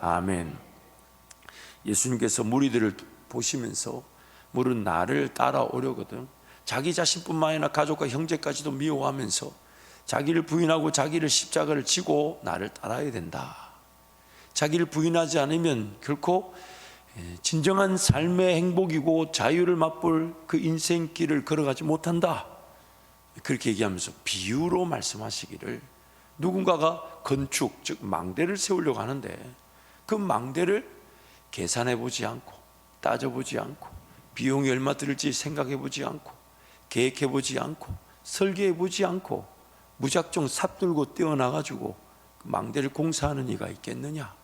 아멘. 예수님께서 무리들을 보시면서 물은 나를 따라오려거든 자기 자신뿐만 아니라 가족과 형제까지도 미워하면서 자기를 부인하고 자기를 십자가를 지고 나를 따라야 된다. 자기를 부인하지 않으면 결코 진정한 삶의 행복이고 자유를 맛볼 그 인생길을 걸어가지 못한다. 그렇게 얘기하면서 비유로 말씀하시기를, 누군가가 건축, 즉 망대를 세우려고 하는데 그 망대를 계산해 보지 않고 따져보지 않고 비용이 얼마 들을지 생각해 보지 않고 계획해 보지 않고 설계해 보지 않고 무작정 삽들고 뛰어나가지고 망대를 공사하는 이가 있겠느냐?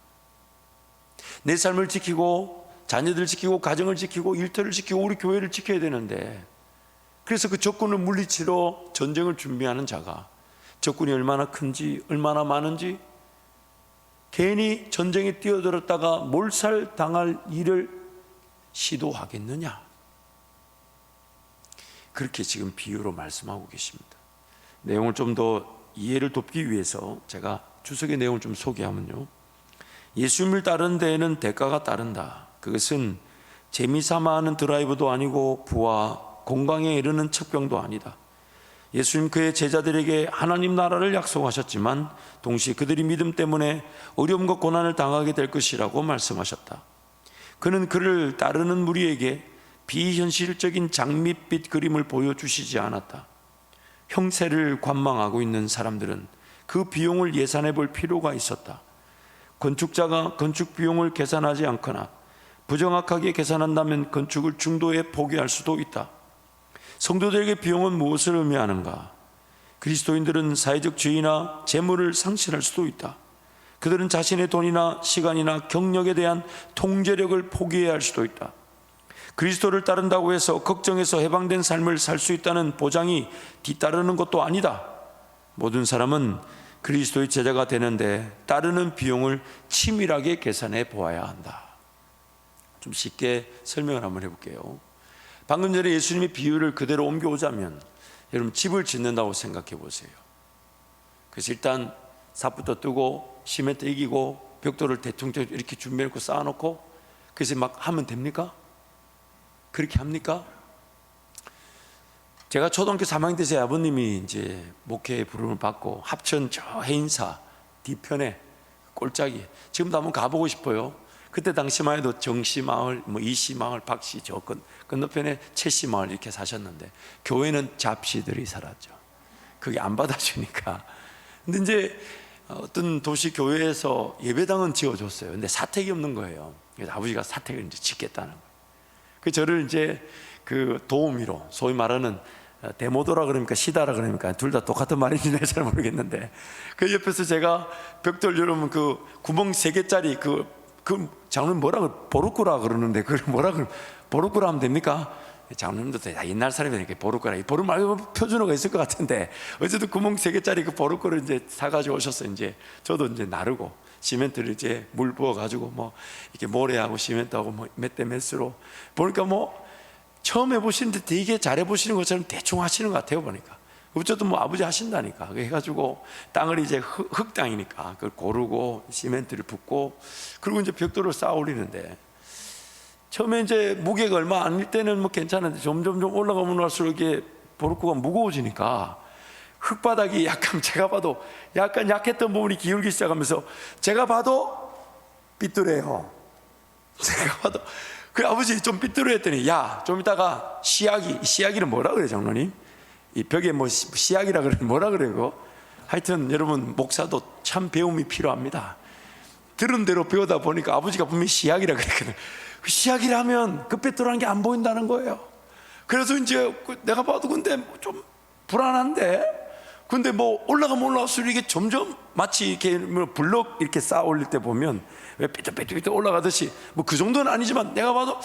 내 삶을 지키고 자녀들 지키고 가정을 지키고 일터를 지키고 우리 교회를 지켜야 되는데, 그래서 그 적군을 물리치러 전쟁을 준비하는 자가 적군이 얼마나 큰지 얼마나 많은지 괜히 전쟁에 뛰어들었다가 몰살당할 일을 시도하겠느냐? 그렇게 지금 비유로 말씀하고 계십니다. 내용을 좀 더 이해를 돕기 위해서 제가 주석의 내용을 좀 소개하면요, 예수님을 따르는 데에는 대가가 따른다. 그것은 재미삼아 하는 드라이브도 아니고 부와 공강에 이르는 척병도 아니다. 예수님 그의 제자들에게 하나님 나라를 약속하셨지만 동시에 그들이 믿음 때문에 어려움과 고난을 당하게 될 것이라고 말씀하셨다. 그는 그를 따르는 무리에게 비현실적인 장밋빛 그림을 보여주시지 않았다. 형세를 관망하고 있는 사람들은 그 비용을 예산해 볼 필요가 있었다. 건축자가 건축 비용을 계산하지 않거나 부정확하게 계산한다면 건축을 중도에 포기할 수도 있다. 성도들에게 비용은 무엇을 의미하는가? 그리스도인들은 사회적 지위나 재물을 상실할 수도 있다. 그들은 자신의 돈이나 시간이나 경력에 대한 통제력을 포기해야 할 수도 있다. 그리스도를 따른다고 해서 걱정에서 해방된 삶을 살 수 있다는 보장이 뒤따르는 것도 아니다. 모든 사람은 그리스도의 제자가 되는데 따르는 비용을 치밀하게 계산해 보아야 한다. 좀 쉽게 설명을 한번 해볼게요. 방금 전에 예수님의 비유를 그대로 옮겨오자면, 여러분 집을 짓는다고 생각해 보세요. 그래서 일단 삽부터 뜨고 시멘트 이기고 벽돌을 대충 이렇게 준비해놓고 쌓아놓고 그래서 막 하면 됩니까? 그렇게 합니까? 제가 초등학교 3학년 때 제 아버님이 이제 목회 부름을 받고 합천 저 해인사 뒤편에 꼴짝이, 지금도 한번 가보고 싶어요. 그때 당시만 해도 정씨마을, 뭐 이씨마을, 박씨 저 건너편에 최씨마을 이렇게 사셨는데 교회는 잡씨들이 살았죠. 그게 안 받아주니까. 근데 이제 어떤 도시 교회에서 예배당은 지어줬어요. 근데 사택이 없는 거예요. 그래서 아버지가 사택을 이제 짓겠다는 거예요. 그 저를 이제 그 도우미로, 소위 말하는 데모도라 그러니까 시다라 그러니까 둘 다 똑같은 말인지 잘 모르겠는데, 그 옆에서 제가 벽돌 여러분 그 구멍 3개짜리 그 장로님 뭐라 그래? 보루꾸라 그러는데 그걸 뭐라 그래? 보루꾸라 하면 됩니까? 장로님도 옛날 사람이니까 보루꾸라, 보루 말고 표준어가 있을 것 같은데 어쨌든 구멍 3개짜리 그 보루꾸를 이제 사가지고 오셨어요. 이제 저도 이제 나르고 시멘트를 이제 물 부어가지고 뭐 이렇게 모래하고 시멘트하고 뭐 몇 대 몇으로 보니까 뭐 처음 해보시는데 되게 잘해보시는 것처럼 대충 하시는 것 같아요. 보니까 어쨌든 뭐 아버지 하신다니까. 해가지고 땅을 이제 흙땅이니까 그걸 고르고 시멘트를 붓고 그리고 이제 벽돌을 쌓아 올리는데, 처음에 이제 무게가 얼마 아닐 때는 뭐 괜찮은데 점점 올라가면 갈수록 이게 보르코가 무거워지니까 흙바닥이 약간 제가 봐도 약간 약했던 부분이 기울기 시작하면서 제가 봐도 삐뚤해요. 제가 봐도 그 아버지 좀 삐뚤어 했더니, 야 좀 이따가 시야기는 뭐라 그래 장로님? 이 벽에 뭐 시야기라 그래 뭐라 그래 그거? 하여튼 여러분 목사도 참 배움이 필요합니다. 들은 대로 배우다 보니까 아버지가 분명히 시야기라 그랬거든. 그 시야기라 하면 그 삐뚤한 게 안 보인다는 거예요. 그래서 이제 내가 봐도 근데 좀 불안한데, 근데 뭐 올라가면 올라갈수록 이게 점점 마치 이렇게 뭐 블럭 이렇게 쌓아 올릴 때 보면 왜 삐뚤삐뚤 올라가듯이 뭐 그 정도는 아니지만 내가 봐도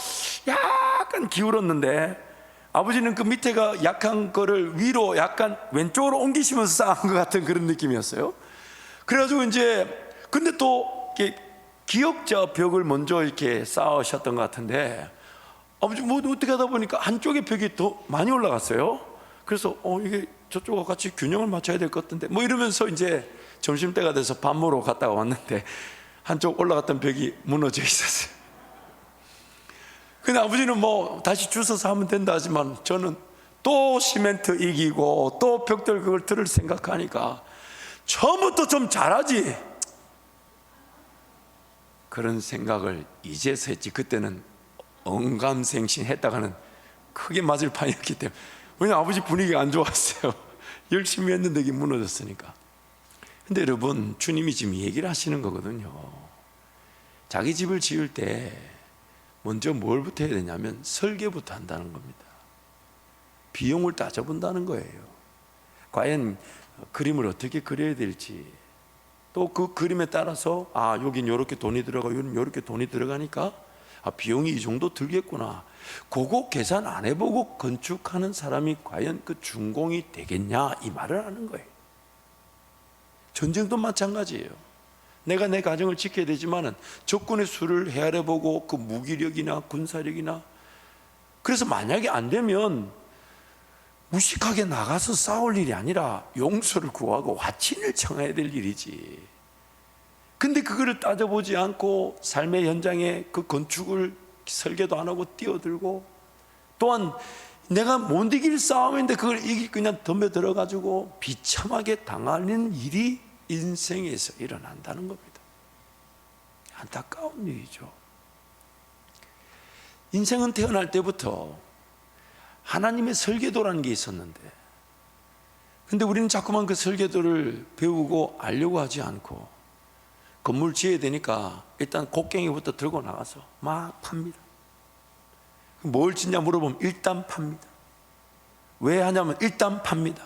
약간 기울었는데, 아버지는 그 밑에가 약한 거를 위로 약간 왼쪽으로 옮기시면서 쌓은 것 같은 그런 느낌이었어요. 그래가지고 이제 근데 또 이렇게 기역자 벽을 먼저 이렇게 쌓으셨던 것 같은데, 아버지 뭐 어떻게 하다 보니까 한쪽의 벽이 더 많이 올라갔어요. 그래서 이게 저쪽과 같이 균형을 맞춰야 될 것 같은데 뭐 이러면서 이제 점심때가 돼서 밥 먹으러 갔다가 왔는데, 한쪽 올라갔던 벽이 무너져 있었어요. 근데 아버지는 뭐 다시 주워서 하면 된다 하지만 저는 또 시멘트 이기고 또 벽돌 그걸 들을 생각하니까 처음부터 좀 잘하지, 그런 생각을 이제서 했지. 그때는 언감생심 했다가는 크게 맞을 판이었기 때문에. 왜냐면 아버지 분위기가 안 좋았어요. 열심히 했는데 이게 무너졌으니까. 근데 여러분, 주님이 지금 얘기를 하시는 거거든요. 자기 집을 지을 때 먼저 뭘부터 해야 되냐면 설계부터 한다는 겁니다. 비용을 따져본다는 거예요. 과연 그림을 어떻게 그려야 될지, 또 그 그림에 따라서 여긴 이렇게 돈이 들어가, 여긴 이렇게 돈이 들어가니까 비용이 이 정도 들겠구나, 그거 계산 안 해보고 건축하는 사람이 과연 그 준공이 되겠냐, 이 말을 하는 거예요. 전쟁도 마찬가지예요. 내가 내 가정을 지켜야 되지만은 적군의 수를 헤아려보고 그 무기력이나 군사력이나, 그래서 만약에 안 되면 무식하게 나가서 싸울 일이 아니라 용서를 구하고 화친을 청해야 될 일이지. 근데 그거를 따져보지 않고 삶의 현장에 그 건축을 설계도 안 하고 뛰어들고, 또한 내가 못 이길 싸움인데 그걸 그냥 덤벼들어가지고 비참하게 당하는 일이 인생에서 일어난다는 겁니다. 안타까운 일이죠. 인생은 태어날 때부터 하나님의 설계도라는 게 있었는데, 근데 우리는 자꾸만 그 설계도를 배우고 알려고 하지 않고 건물 지어야 되니까 일단 곡괭이부터 들고 나가서 막 팝니다. 뭘 짓냐 물어보면 일단 팝니다. 왜 하냐면 일단 팝니다.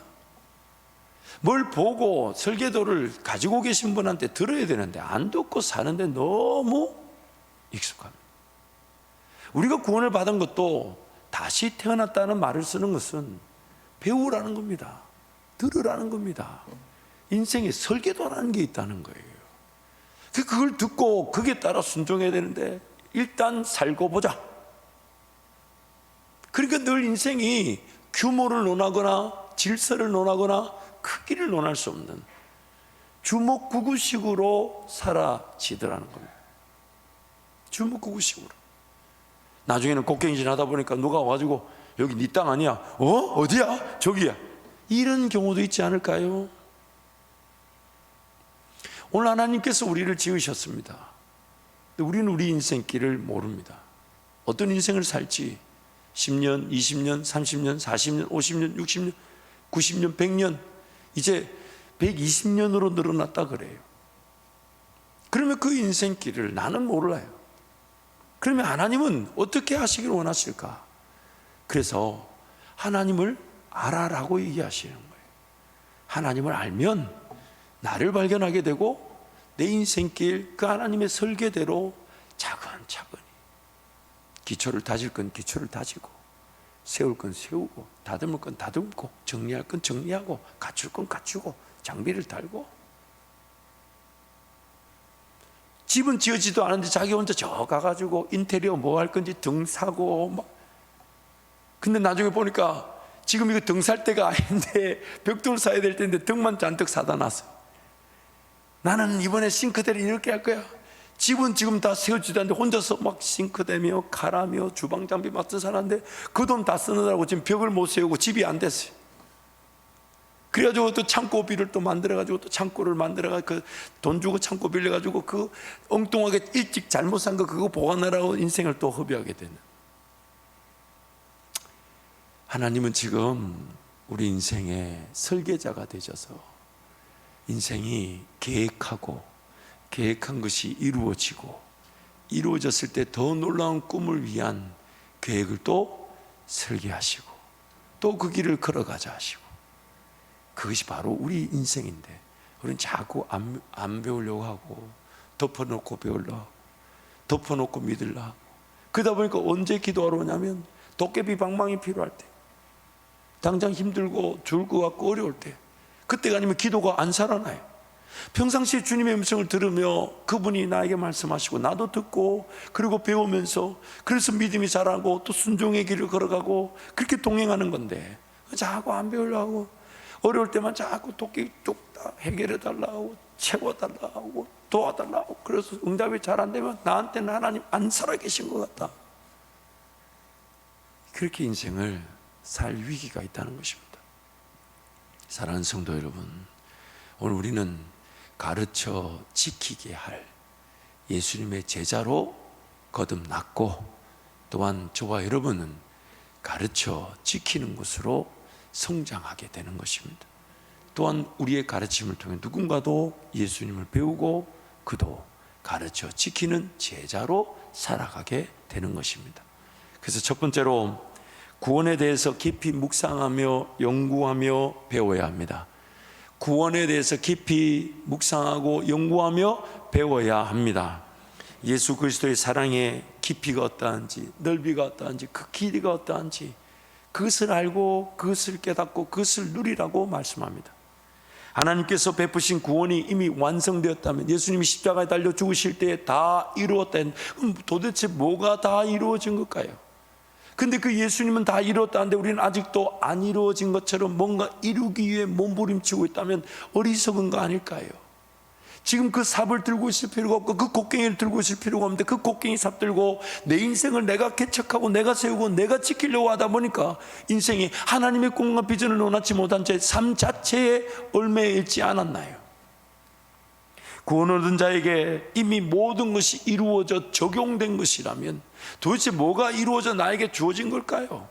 뭘 보고 설계도를 가지고 계신 분한테 들어야 되는데 안 듣고 사는데 너무 익숙합니다. 우리가 구원을 받은 것도 다시 태어났다는 말을 쓰는 것은 배우라는 겁니다. 들으라는 겁니다. 인생에 설계도라는 게 있다는 거예요. 그걸 듣고 거기에 따라 순종해야 되는데 일단 살고 보자. 그러니까 늘 인생이 규모를 논하거나 질서를 논하거나 크기를 논할 수 없는 주먹구구식으로 사라지더라는 겁니다. 주먹구구식으로. 나중에는 곡괭이질 하다 보니까 누가 와가지고 여기 네 땅 아니야? 어디야? 저기야. 이런 경우도 있지 않을까요? 오늘 하나님께서 우리를 지으셨습니다. 근데 우리는 우리 인생길을 모릅니다. 어떤 인생을 살지 10년, 20년, 30년, 40년, 50년, 60년, 90년, 100년, 이제 120년으로 늘어났다 그래요. 그러면 그 인생길을 나는 몰라요. 그러면 하나님은 어떻게 하시길 원하실까? 그래서 하나님을 알아라고 얘기하시는 거예요. 하나님을 알면 나를 발견하게 되고 내 인생길 그 하나님의 설계대로 차근차근히 기초를 다질 건 기초를 다지고, 세울 건 세우고, 다듬을 건 다듬고, 정리할 건 정리하고, 갖출 건 갖추고, 장비를 달고. 집은 지어지도 않은데 자기 혼자 저 가가지고 인테리어 뭐 할 건지 등 사고 막. 근데 나중에 보니까 지금 이거 등 살 때가 아닌데 벽돌 사야 될 텐데 등만 잔뜩 사다 놨어. 나는 이번에 싱크대를 이렇게 할 거야. 집은 지금 다 세워지도 않는데 혼자서 막 싱크대며 칼하며 주방 장비 맡은 사람인데 그 돈 다 쓰느라고 지금 벽을 못 세우고 집이 안 됐어요. 그래가지고 또 창고비를 또 만들어가지고 또 창고를 만들어가지고 돈 주고 창고 빌려가지고 그 엉뚱하게 일찍 잘못 산 거 그거 보관하라고 인생을 또 허비하게 되는. 하나님은 지금 우리 인생의 설계자가 되셔서 인생이 계획한 것이 이루어지고, 이루어졌을 때 더 놀라운 꿈을 위한 계획을 또 설계하시고 또 그 길을 걸어가자 하시고, 그것이 바로 우리 인생인데 우리는 자꾸 안 배우려고 하고 덮어놓고 배우려고 하고 덮어놓고 믿으려고 하고, 그러다 보니까 언제 기도하러 오냐면 도깨비 방망이 필요할 때, 당장 힘들고 죽을 것 같고 어려울 때, 그때가 아니면 기도가 안 살아나요. 평상시에 주님의 음성을 들으며 그분이 나에게 말씀하시고 나도 듣고 그리고 배우면서, 그래서 믿음이 자라고 또 순종의 길을 걸어가고 그렇게 동행하는 건데 자꾸 안 배우려고 하고 어려울 때만 자꾸 도끼 뚝딱 해결해 달라고 채워달라고 도와달라고. 그래서 응답이 잘 안 되면 나한테는 하나님 안 살아계신 것 같다. 그렇게 인생을 살 위기가 있다는 것입니다. 사랑하는 성도 여러분, 오늘 우리는 가르쳐 지키게 할 예수님의 제자로 거듭났고, 또한 저와 여러분은 가르쳐 지키는 것으로 성장하게 되는 것입니다. 또한 우리의 가르침을 통해 누군가도 예수님을 배우고 그도 가르쳐 지키는 제자로 살아가게 되는 것입니다. 그래서 첫 번째로 구원에 대해서 깊이 묵상하며 연구하며 배워야 합니다. 구원에 대해서 깊이 묵상하고 연구하며 배워야 합니다. 예수 그리스도의 사랑의 깊이가 어떠한지, 넓이가 어떠한지, 그 길이가 어떠한지 그것을 알고 그것을 깨닫고 그것을 누리라고 말씀합니다. 하나님께서 베푸신 구원이 이미 완성되었다면, 예수님이 십자가에 달려 죽으실 때에 다 이루었다. 그럼 도대체 뭐가 다 이루어진 걸까요? 근데 그 예수님은 다 이루었다는데 우리는 아직도 안 이루어진 것처럼 뭔가 이루기 위해 몸부림치고 있다면 어리석은 거 아닐까요? 지금 그 삽을 들고 있을 필요가 없고 그 곡괭이를 들고 있을 필요가 없는데 그 곡괭이 삽 들고 내 인생을 내가 개척하고 내가 세우고 내가 지키려고 하다 보니까 인생이 하나님의 꿈과 비전을 논하지 못한 채 삶 자체에 얽매여 있지 않았나요? 구원 얻은 자에게 이미 모든 것이 이루어져 적용된 것이라면 도대체 뭐가 이루어져 나에게 주어진 걸까요?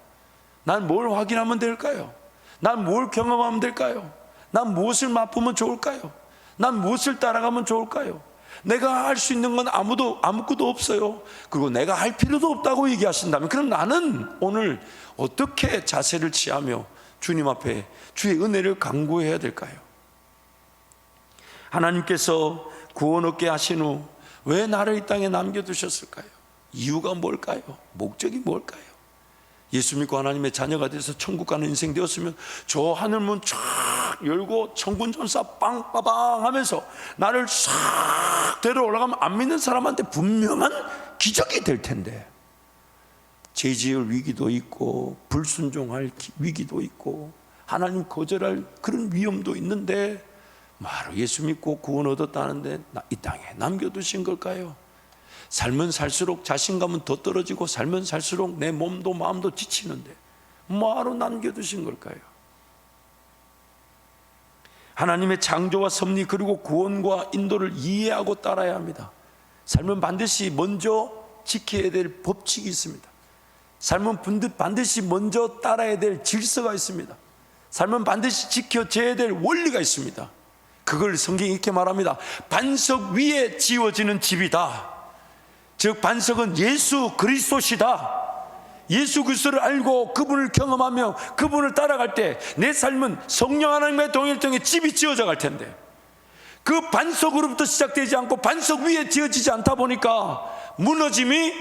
난 뭘 확인하면 될까요? 난 뭘 경험하면 될까요? 난 무엇을 맛보면 좋을까요? 난 무엇을 따라가면 좋을까요? 내가 할 수 있는 건 아무것도 없어요. 그리고 내가 할 필요도 없다고 얘기하신다면, 그럼 나는 오늘 어떻게 자세를 취하며 주님 앞에 주의 은혜를 간구해야 될까요? 하나님께서 구원 얻게 하신 후 왜 나를 이 땅에 남겨두셨을까요? 이유가 뭘까요? 목적이 뭘까요? 예수 믿고 하나님의 자녀가 돼서 천국 가는 인생 되었으면 저 하늘문 쫙 열고 천군천사 빵빠방 하면서 나를 싹 데려 올라가면 안 믿는 사람한테 분명한 기적이 될 텐데, 죄 지을 위기도 있고 불순종할 위기도 있고 하나님 거절할 그런 위험도 있는데 바로 예수 믿고 구원 얻었다는데 이 땅에 남겨두신 걸까요? 살면 살수록 자신감은 더 떨어지고 살면 살수록 내 몸도 마음도 지치는데 뭐하러 남겨두신 걸까요? 하나님의 창조와 섭리 그리고 구원과 인도를 이해하고 따라야 합니다. 삶은 반드시 먼저 지켜야 될 법칙이 있습니다. 삶은 반드시 먼저 따라야 될 질서가 있습니다. 삶은 반드시 지켜져야 될 원리가 있습니다. 그걸 성경이 이렇게 말합니다. 반석 위에 지어지는 집이다. 즉 반석은 예수 그리스도시다. 예수 그리스도를 알고 그분을 경험하며 그분을 따라갈 때 내 삶은 성령 하나님과의 동행을 통해 집이 지어져 갈 텐데, 그 반석으로부터 시작되지 않고 반석 위에 지어지지 않다 보니까 무너짐이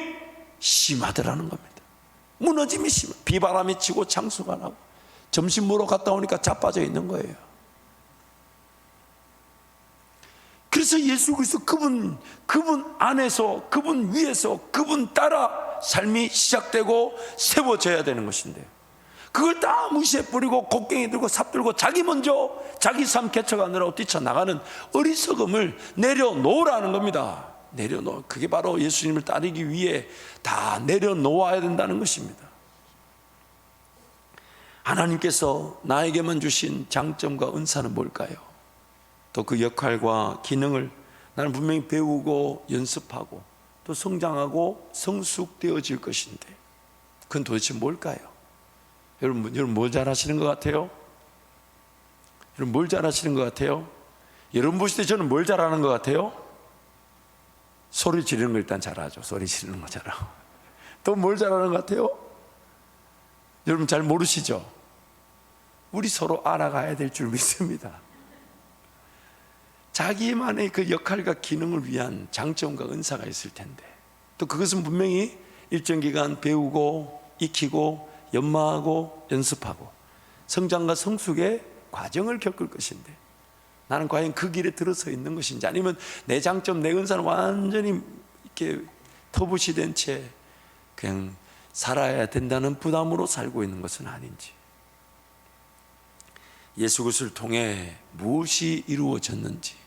심하더라는 겁니다. 무너짐이 심해. 비바람이 치고 창수가 나고 점심 먹으러 갔다 오니까 자빠져 있는 거예요. 그래서 예수 그리스도 그분 안에서, 그분 위에서, 그분 따라 삶이 시작되고 세워져야 되는 것인데, 그걸 다 무시해버리고 곡괭이 들고 삽 들고 자기 먼저 자기 삶 개척하느라고 뛰쳐나가는 어리석음을 내려놓으라는 겁니다. 내려놓아. 그게 바로 예수님을 따르기 위해 다 내려놓아야 된다는 것입니다. 하나님께서 나에게만 주신 장점과 은사는 뭘까요? 또 그 역할과 기능을 나는 분명히 배우고 연습하고 또 성장하고 성숙되어질 것인데, 그건 도대체 뭘까요? 여러분 뭘 잘하시는 것 같아요? 여러분 뭘 잘하시는 것 같아요? 여러분 보실 때 저는 뭘 잘하는 것 같아요? 소리 지르는 거 일단 잘하죠. 소리 지르는 거 잘하고. 또 뭘 잘하는 것 같아요? 여러분 잘 모르시죠? 우리 서로 알아가야 될 줄 믿습니다. 자기만의 그 역할과 기능을 위한 장점과 은사가 있을 텐데, 또 그것은 분명히 일정 기간 배우고 익히고 연마하고 연습하고 성장과 성숙의 과정을 겪을 것인데, 나는 과연 그 길에 들어서 있는 것인지, 아니면 내 장점 내 은사는 완전히 이렇게 터부시된 채 그냥 살아야 된다는 부담으로 살고 있는 것은 아닌지, 예수 그리스도를 통해 무엇이 이루어졌는지,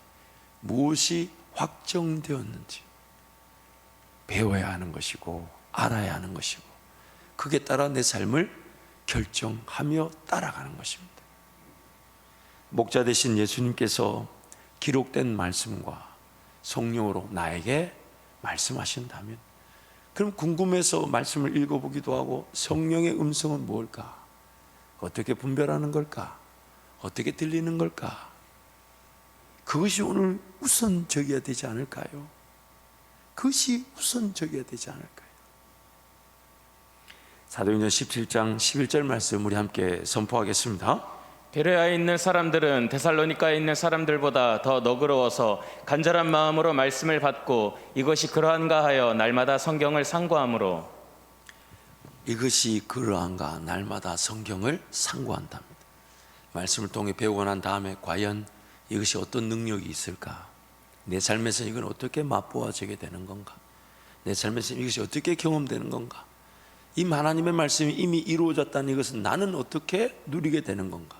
무엇이 확정되었는지 배워야 하는 것이고 알아야 하는 것이고, 그에 따라 내 삶을 결정하며 따라가는 것입니다. 목자 되신 예수님께서 기록된 말씀과 성령으로 나에게 말씀하신다면, 그럼 궁금해서 말씀을 읽어보기도 하고, 성령의 음성은 뭘까? 어떻게 분별하는 걸까? 어떻게 들리는 걸까? 그것이 오늘 우선적이어야 되지 않을까요? 그것이 우선적이어야 되지 않을까요? 사도행전 17장 11절 말씀 우리 함께 선포하겠습니다. 베레아에 있는 사람들은 데살로니가에 있는 사람들보다 더 너그러워서 간절한 마음으로 말씀을 받고 이것이 그러한가 하여 날마다 성경을 상고함으로. 이것이 그러한가 날마다 성경을 상고한답니다. 말씀을 통해 배우고 난 다음에 과연 이것이 어떤 능력이 있을까? 내 삶에서 이건 어떻게 맛보아지게 되는 건가? 내 삶에서 이것이 어떻게 경험되는 건가? 이 하나님의 말씀이 이미 이루어졌다는 이것은 나는 어떻게 누리게 되는 건가?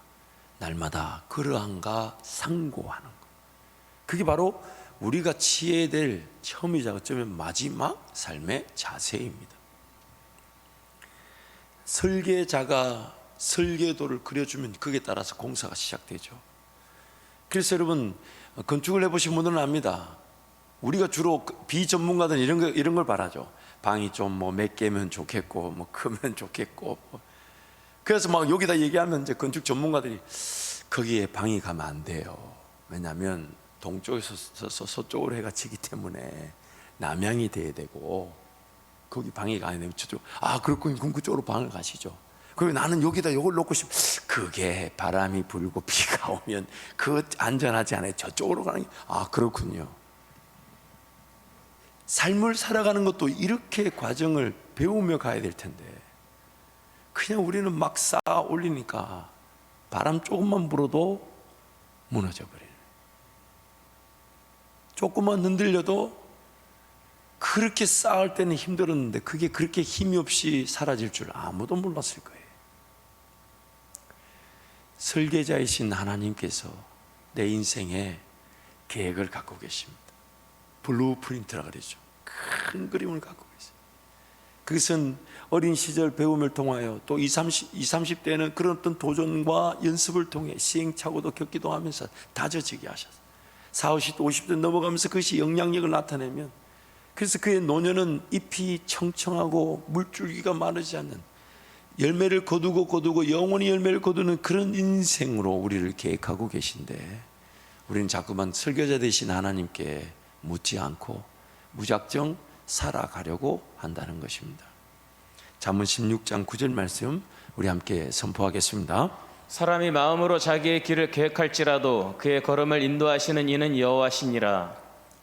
날마다 그러한가 상고하는 것. 그게 바로 우리가 취해야 될 처음이자 어쩌면 마지막 삶의 자세입니다. 설계자가 설계도를 그려주면 거기에 따라서 공사가 시작되죠. 그래서 여러분, 건축을 해보신 분들은 압니다. 우리가 주로 비전문가들은 이런 걸 바라죠. 방이 좀 몇 개면 좋겠고, 크면 좋겠고. 그래서 막 여기다 얘기하면 이제 건축 전문가들이 거기에 방이 가면 안 돼요. 왜냐하면 동쪽에서 서쪽으로 해가 지기 때문에 남향이 돼야 되고, 거기 방이 가야 되면 저쪽, 그렇군요. 그럼 그쪽으로 방을 가시죠. 그리고 나는 여기다 이걸 놓고 그게 바람이 불고 비가 오면 그거 안전하지 않아요. 저쪽으로 가는 게, 그렇군요. 삶을 살아가는 것도 이렇게 과정을 배우며 가야 될 텐데, 그냥 우리는 막 쌓아 올리니까 바람 조금만 불어도 무너져 버려요. 조금만 흔들려도, 그렇게 쌓을 때는 힘들었는데 그게 그렇게 힘이 없이 사라질 줄 아무도 몰랐을 거예요. 설계자이신 하나님께서 내 인생에 계획을 갖고 계십니다. 블루프린트라 그러죠. 큰 그림을 갖고 계세요. 그것은 어린 시절 배움을 통하여 또 20, 30대는 그런 어떤 도전과 연습을 통해 시행착오도 겪기도 하면서 다져지게 하셔서 40, 50대 넘어가면서 그것이 영향력을 나타내면, 그래서 그의 노년은 잎이 청청하고 물줄기가 마르지 않는, 열매를 거두고 영원히 열매를 거두는 그런 인생으로 우리를 계획하고 계신데, 우리는 자꾸만 설계자 되신 하나님께 묻지 않고 무작정 살아가려고 한다는 것입니다. 잠언 16장 9절 말씀 우리 함께 선포하겠습니다. 사람이 마음으로 자기의 길을 계획할지라도 그의 걸음을 인도하시는 이는 여호와시니라.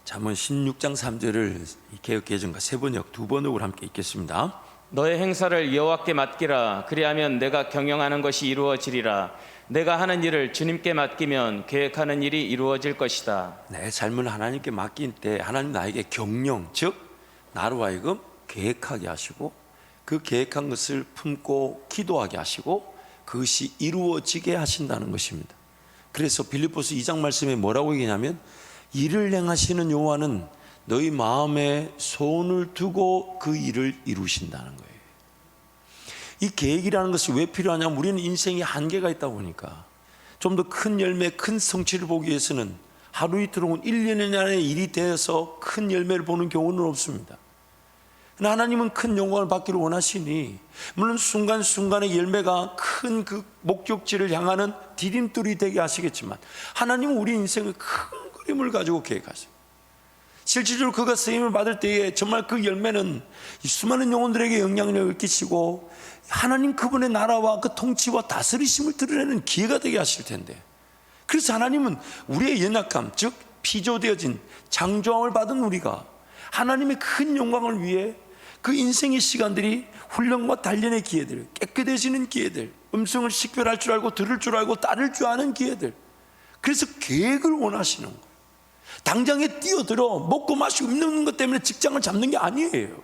잠언 16장 3절을 개역개정과 세번역 두 번역으로 함께 읽겠습니다. 너의 행사를 여호와께 맡기라. 그리하면 내가 경영하는 것이 이루어지리라. 내가 하는 일을 주님께 맡기면 계획하는 일이 이루어질 것이다. 내 삶을 하나님께 맡긴 때 하나님 나에게 경영, 즉 나로 하여금 계획하게 하시고, 그 계획한 것을 품고 기도하게 하시고 그것이 이루어지게 하신다는 것입니다. 그래서 빌립보서 2장 말씀에 뭐라고 얘기하냐면, 일을 행하시는 여호와는 너희 마음에 손을 두고 그 일을 이루신다는 거예요. 이 계획이라는 것이 왜 필요하냐면, 우리는 인생에 한계가 있다 보니까 좀 더 큰 열매, 큰 성취를 보기 위해서는 하루 이틀 혹은 1년 안에 일이 되어서 큰 열매를 보는 경우는 없습니다. 하나님은 큰 영광을 받기를 원하시니, 물론 순간순간의 열매가 큰 그 목적지를 향하는 디딤돌이 되게 하시겠지만, 하나님은 우리 인생의 큰 그림을 가지고 계획하세요. 실질적으로 그가 쓰임을 받을 때에 정말 그 열매는 수많은 영혼들에게 영향력을 끼치고 하나님 그분의 나라와 그 통치와 다스리심을 드러내는 기회가 되게 하실 텐데, 그래서 하나님은 우리의 연약함, 즉 피조되어진 창조함을 받은 우리가 하나님의 큰 영광을 위해 그 인생의 시간들이 훈련과 단련의 기회들, 깨끗해지는 기회들, 음성을 식별할 줄 알고 들을 줄 알고 따를 줄 아는 기회들, 그래서 계획을 원하시는 거예요. 당장에 뛰어들어 먹고 마시고 입는 것 때문에 직장을 잡는 게 아니에요.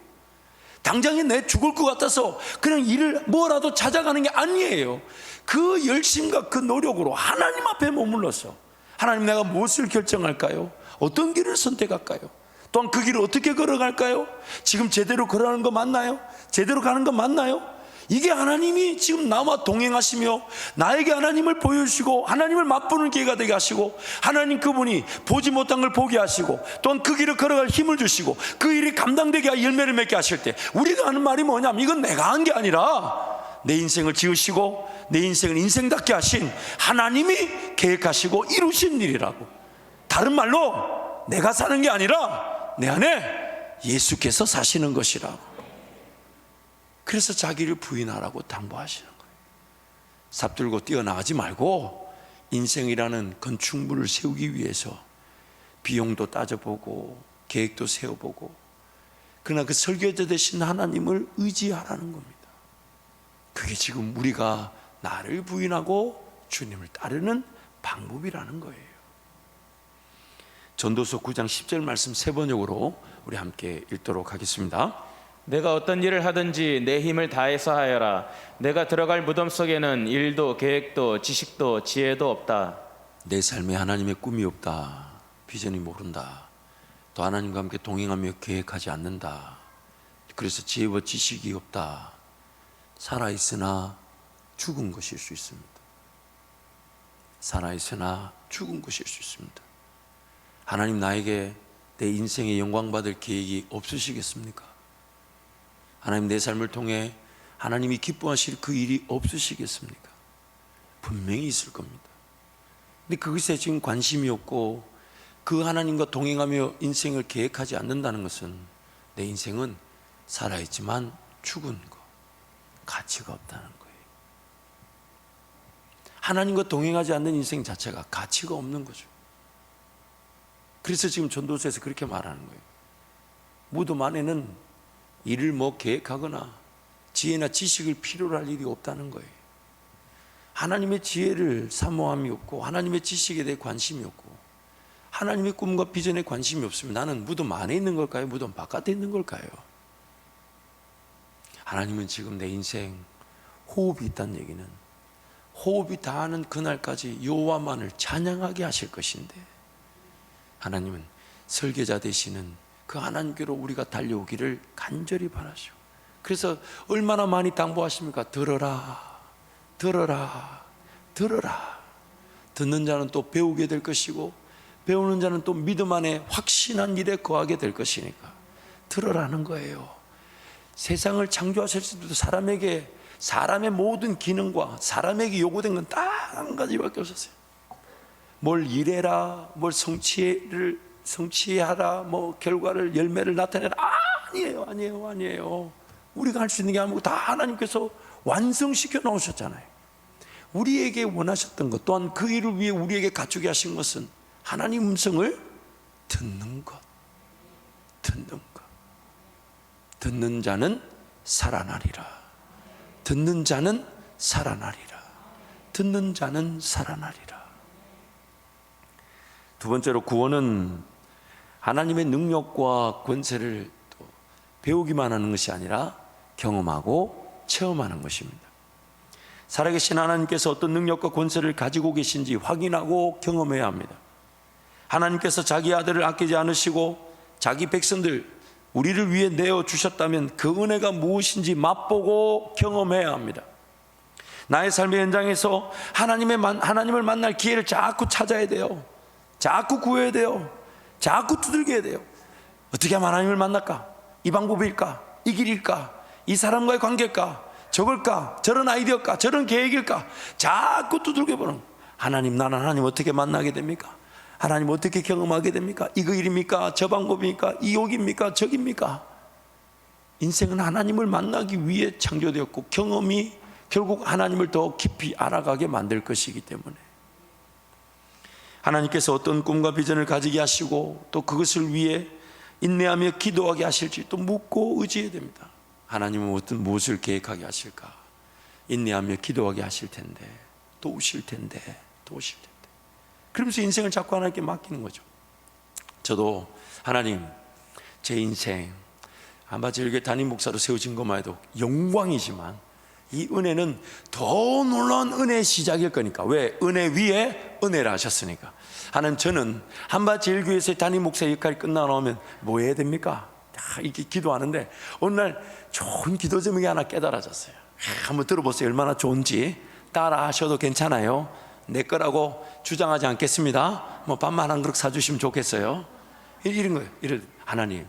당장에 내 죽을 것 같아서 그냥 일을 뭐라도 찾아가는 게 아니에요. 그 열심과 그 노력으로 하나님 앞에 머물러서, 하나님 내가 무엇을 결정할까요? 어떤 길을 선택할까요? 또한 그 길을 어떻게 걸어갈까요? 지금 제대로 걸어가는 거 맞나요? 제대로 가는 거 맞나요? 이게 하나님이 지금 나와 동행하시며 나에게 하나님을 보여주시고 하나님을 맛보는 기회가 되게 하시고, 하나님 그분이 보지 못한 걸 보게 하시고, 또한 그 길을 걸어갈 힘을 주시고, 그 일이 감당되게 하여 열매를 맺게 하실 때 우리가 하는 말이 뭐냐면, 이건 내가 한 게 아니라 내 인생을 지으시고 내 인생을 인생답게 하신 하나님이 계획하시고 이루신 일이라고. 다른 말로 내가 사는 게 아니라 내 안에 예수께서 사시는 것이라고. 그래서 자기를 부인하라고 당부하시는 거예요. 삽들고 뛰어나가지 말고 인생이라는 건축물을 세우기 위해서 비용도 따져보고 계획도 세워보고, 그러나 그 설계자 되신 하나님을 의지하라는 겁니다. 그게 지금 우리가 나를 부인하고 주님을 따르는 방법이라는 거예요. 전도서 9장 10절 말씀 세 번역으로 우리 함께 읽도록 하겠습니다. 내가 어떤 일을 하든지 내 힘을 다해서 하여라. 내가 들어갈 무덤 속에는 일도 계획도 지식도 지혜도 없다. 내 삶에 하나님의 꿈이 없다, 비전이 모른다, 또 하나님과 함께 동행하며 계획하지 않는다, 그래서 지혜와 지식이 없다, 살아있으나 죽은 것일 수 있습니다. 살아있으나 죽은 것일 수 있습니다. 하나님 나에게 내 인생의 영광받을 계획이 없으시겠습니까? 하나님 내 삶을 통해 하나님이 기뻐하실 그 일이 없으시겠습니까? 분명히 있을 겁니다. 근데 그것에 지금 관심이 없고 그 하나님과 동행하며 인생을 계획하지 않는다는 것은 내 인생은 살아있지만 죽은 것, 가치가 없다는 거예요. 하나님과 동행하지 않는 인생 자체가 가치가 없는 거죠. 그래서 지금 전도서에서 그렇게 말하는 거예요. 무덤 안에는 일을 계획하거나 지혜나 지식을 필요로 할 일이 없다는 거예요. 하나님의 지혜를 사모함이 없고 하나님의 지식에 대해 관심이 없고 하나님의 꿈과 비전에 관심이 없으면 나는 무덤 안에 있는 걸까요? 무덤 바깥에 있는 걸까요? 하나님은 지금 내 인생 호흡이 있다는 얘기는 호흡이 다하는 그날까지 여호와만을 찬양하게 하실 것인데, 하나님은 설계자 되시는 그 하나님께로 우리가 달려오기를 간절히 바라시고, 그래서 얼마나 많이 당부하십니까? 들어라, 들어라, 들어라. 듣는 자는 또 배우게 될 것이고 배우는 자는 또 믿음 안에 확신한 일에 거하게 될 것이니까 들어라는 거예요. 세상을 창조하실 때도 사람의 모든 기능과 사람에게 요구된 건 딱 한 가지밖에 없었어요. 뭘 이래라, 뭘 성취하라, 결과를 열매를 나타내라. 아니에요. 우리가 할 수 있는 게 아니고 다 하나님께서 완성시켜 놓으셨잖아요. 우리에게 원하셨던 것, 또한 그 일을 위해 우리에게 갖추게 하신 것은 하나님 음성을 듣는 것. 듣는 자는 살아나리라. 듣는 자는 살아나리라. 듣는 자는 살아나리라. 두 번째로, 구원은 하나님의 능력과 권세를 또 배우기만 하는 것이 아니라 경험하고 체험하는 것입니다. 살아계신 하나님께서 어떤 능력과 권세를 가지고 계신지 확인하고 경험해야 합니다. 하나님께서 자기 아들을 아끼지 않으시고 자기 백성들, 우리를 위해 내어주셨다면 그 은혜가 무엇인지 맛보고 경험해야 합니다. 나의 삶의 현장에서 하나님을 만날 기회를 자꾸 찾아야 돼요. 자꾸 구해야 돼요. 자꾸 두들겨야 돼요. 어떻게 하면 하나님을 만날까? 이 방법일까? 이 길일까? 이 사람과의 관계일까? 저걸까? 저런 아이디어일까? 저런 계획일까? 자꾸 두들겨보는 거예요. 하나님, 나는 하나님 어떻게 만나게 됩니까? 하나님 어떻게 경험하게 됩니까? 이거 일입니까? 저 방법입니까? 이 욕입니까? 저깁니까? 인생은 하나님을 만나기 위해 창조되었고 경험이 결국 하나님을 더 깊이 알아가게 만들 것이기 때문에 하나님께서 어떤 꿈과 비전을 가지게 하시고 또 그것을 위해 인내하며 기도하게 하실지 또 묻고 의지해야 됩니다. 하나님은 무엇을 계획하게 하실까? 인내하며 기도하게 하실 텐데, 또 오실 텐데, 또 오실 텐데. 그러면서 인생을 자꾸 하나님께 맡기는 거죠. 저도 하나님, 제 인생 아마 저에게 담임 목사로 세워진 것만 해도 영광이지만 이 은혜는 더 놀라운 은혜의 시작일 거니까. 왜? 은혜 위에 은혜를 하셨으니까. 하나님, 저는 한밭제일교회에서의 담임 목사 역할이 끝나면 뭐 해야 됩니까? 다 이렇게 기도하는데 어느 날 좋은 기도 제목이 하나 깨달아졌어요. 한번 들어보세요. 얼마나 좋은지. 따라 하셔도 괜찮아요. 내 거라고 주장하지 않겠습니다. 뭐 밥만 한 그릇 사주시면 좋겠어요. 이런 거예요. 하나님,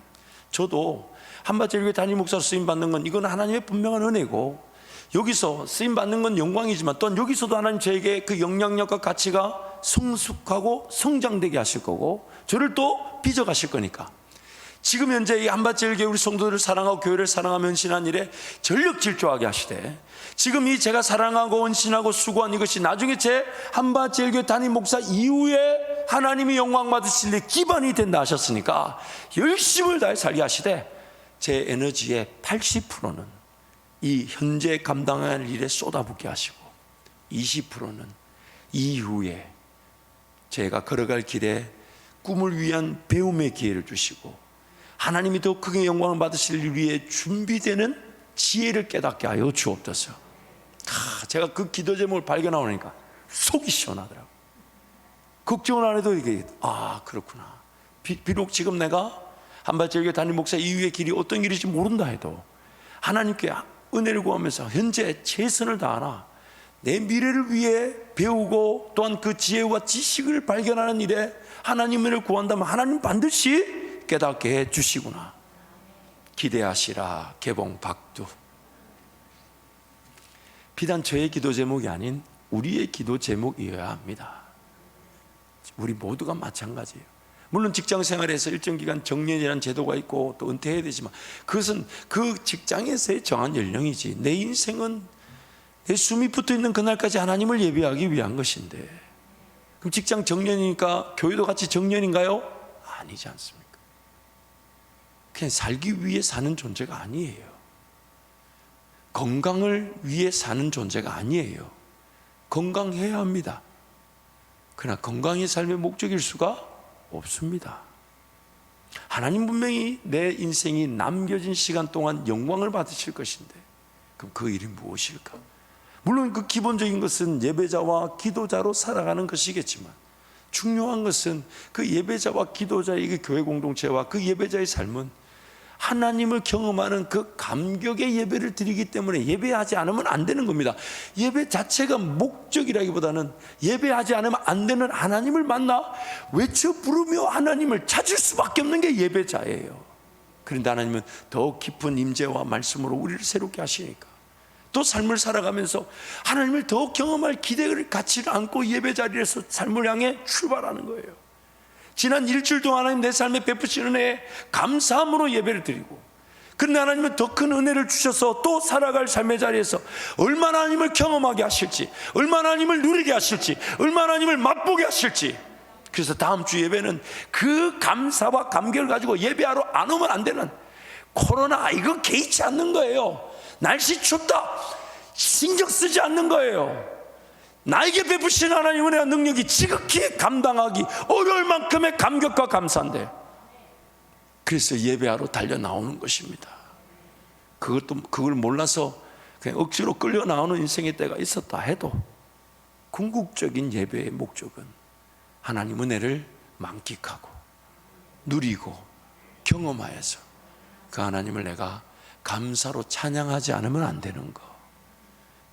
저도 한밭제일교회 담임 목사로 쓰임 받는 건 이건 하나님의 분명한 은혜고, 여기서 쓰임 받는 건 영광이지만 또한 여기서도 하나님 저에게 그 영향력과 가치가 성숙하고 성장되게 하실 거고, 저를 또 빚어가실 거니까 지금 현재 이 한밭제일교회 우리 성도들을 사랑하고 교회를 사랑하며 헌신한 일에 전력 질주하게 하시되, 지금 이 제가 사랑하고 헌신하고 수고한 이것이 나중에 제 한밭제일교회 담임 목사 이후에 하나님이 영광 받으실 때 기반이 된다 하셨으니까 열심을 다해 살게 하시되, 제 에너지의 80%는 이 현재 감당할 일에 쏟아붓게 하시고 20%는 이후에 제가 걸어갈 길에 꿈을 위한 배움의 기회를 주시고 하나님이 더 크게 영광을 받으실 일 위해 준비되는 지혜를 깨닫게 하여 주옵소서. 제가 그 기도 제목을 발견하니까 속이 시원하더라고요. 걱정을 안 해도 이게 그렇구나. 비록 지금 내가 한밭제일교회 담임 목사 이후의 길이 어떤 길일지 모른다 해도 하나님께 은혜를 구하면서 현재 최선을 다하나 내 미래를 위해 배우고 또한 그 지혜와 지식을 발견하는 일에 하나님을 구한다면 하나님 반드시 깨닫게 해 주시구나. 기대하시라. 개봉 박두. 비단 저의 기도 제목이 아닌 우리의 기도 제목이어야 합니다. 우리 모두가 마찬가지예요. 물론 직장 생활에서 일정 기간 정년이라는 제도가 있고 또 은퇴해야 되지만 그것은 그 직장에서의 정한 연령이지, 내 인생은 내 숨이 붙어있는 그날까지 하나님을 예배하기 위한 것인데, 그럼 직장 정년이니까 교회도 같이 정년인가요? 아니지 않습니까? 그냥 살기 위해 사는 존재가 아니에요. 건강을 위해 사는 존재가 아니에요. 건강해야 합니다. 그러나 건강이 삶의 목적일 수가 없습니다. 하나님 분명히 내 인생이 남겨진 시간 동안 영광을 받으실 것인데, 그럼 그 일이 무엇일까? 물론 그 기본적인 것은 예배자와 기도자로 살아가는 것이겠지만, 중요한 것은 그 예배자와 기도자의 그 교회 공동체와 그 예배자의 삶은 하나님을 경험하는 그 감격의 예배를 드리기 때문에 예배하지 않으면 안 되는 겁니다. 예배 자체가 목적이라기보다는 예배하지 않으면 안 되는 하나님을 만나 외쳐 부르며 하나님을 찾을 수밖에 없는 게 예배자예요. 그런데 하나님은 더 깊은 임재와 말씀으로 우리를 새롭게 하시니까 또 삶을 살아가면서 하나님을 더 경험할 기대를 가치를 안고 예배 자리에서 삶을 향해 출발하는 거예요. 지난 일주일 동안 하나님 내 삶에 베푸신 은혜에 감사함으로 예배를 드리고, 그런데 하나님은 더 큰 은혜를 주셔서 또 살아갈 삶의 자리에서 얼마나 하나님을 경험하게 하실지, 얼마나 하나님을 누리게 하실지, 얼마나 하나님을 맛보게 하실지. 그래서 다음 주 예배는 그 감사와 감격을 가지고 예배하러 안 오면 안 되는, 코로나 이거 개의치 않는 거예요. 날씨 춥다 신경 쓰지 않는 거예요. 나에게 베푸신 하나님의 은혜와 능력이 지극히 감당하기 어려울 만큼의 감격과 감사인데, 그래서 예배하러 달려 나오는 것입니다. 그걸 몰라서 그냥 억지로 끌려 나오는 인생의 때가 있었다 해도 궁극적인 예배의 목적은 하나님 은혜를 만끽하고 누리고 경험하여서 그 하나님을 내가 감사로 찬양하지 않으면 안 되는 거,